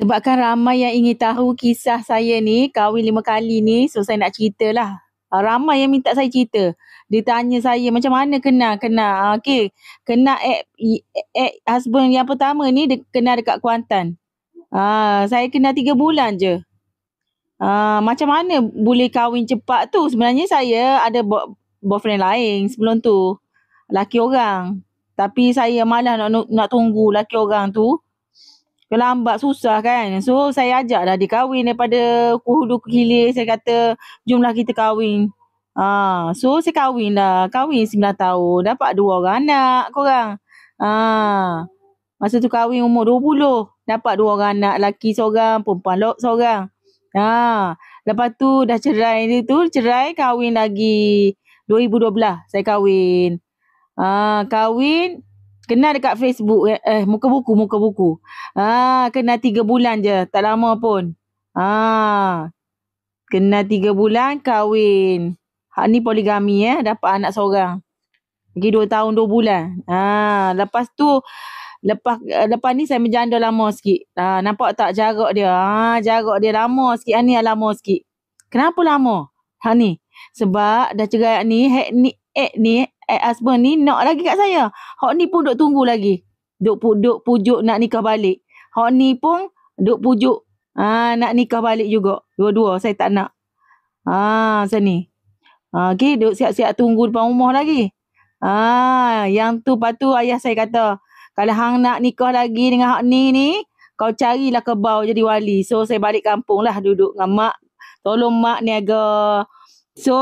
Sebab kan ramai yang ingin tahu kisah saya ni, kahwin 5 kali ni, so saya nak ceritalah. Ramai yang minta saya cerita. Dia tanya saya macam mana kenal. Okey, kenal husband yang pertama ni dia kenal dekat Kuantan. Saya kenal 3 bulan je. Macam mana boleh kahwin cepat tu? Sebenarnya saya ada boyfriend lain sebelum tu. Laki orang. Tapi saya malas nak tunggu laki orang tu. Lambat susah kan. So saya ajaklah dia kahwin daripada hulu ke hilir. Saya kata jomlah kita kahwin. So saya kahwin dah. Kahwin 9 tahun. Dapat 2 orang anak korang. Masa tu kahwin umur 20. Dapat 2 orang anak. Laki seorang, perempuan seorang. Lepas tu dah cerai dia tu. Cerai kahwin lagi 2012 saya kahwin. Kahwin kenal dekat Facebook, muka buku. Kenal 3 bulan je, tak lama pun. Kenal 3 bulan, kahwin. Hak ni poligami dapat anak seorang. Lagi 2 tahun 2 bulan. Lepas tu, lepas ni saya menjanda lama sikit. Nampak tak jarak dia? Jarak dia lama sikit. Ni lama sikit. Kenapa lama? Ni. Sebab dah cerai ni, husband ni nak lagi kat saya. Hak ni pun duk tunggu lagi. Duk pujuk nak nikah balik. Hak ni pun duk pujuk nak nikah balik juga. Dua-dua saya tak nak. Macam ni. Okay, duk siap-siap tunggu depan rumah lagi. Yang tu lepas tu ayah saya kata, kalau hang nak nikah lagi dengan hak ni, kau carilah kebau jadi wali. So saya balik kampung lah duduk dengan mak. Tolong mak niaga. So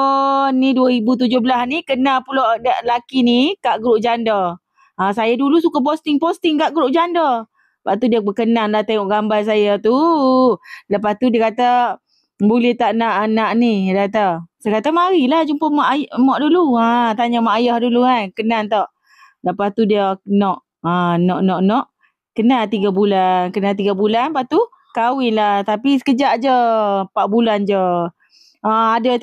ni 2017 ni kenal pula lelaki ni kat grup janda. Saya dulu suka posting kat grup janda. Lepas tu dia berkenan lah tengok gambar saya tu. Lepas tu dia kata, boleh tak nak anak ni? Dia kata. Saya kata marilah jumpa mak dulu. Tanya mak ayah dulu kan. Kenal tak? Lepas tu dia nak. Kenal 3 bulan. Lepas tu kahwin lah. Tapi sekejap je. 4 bulan je. Ada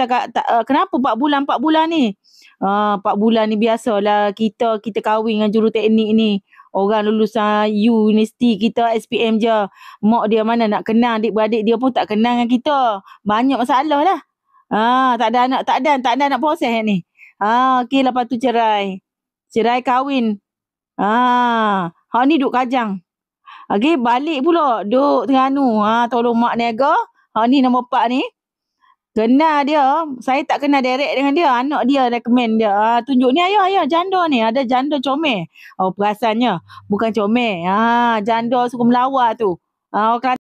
kenapa 4 bulan ni? 4 bulan ni biasalah kita kahwin dengan juruteknik ni. Orang lulusan universiti kita SPM je. Mak dia mana nak kenal, adik-beradik dia pun tak kenal dengan kita. Banyak masalah lah. Tak ada anak proses ni. Okey, lepas tu cerai kahwin. Hak ni duk Kajang. Okey, balik pula duk Terengganu. Tolong mak niaga. Hak ni nombor 4 ni. Kenal dia. Saya tak kenal direct dengan dia. Anak dia recommend dia. Tunjuk ni ayah janda ni. Ada janda comel. Perasannya. Bukan comel. Janda suka melawar tu. Orang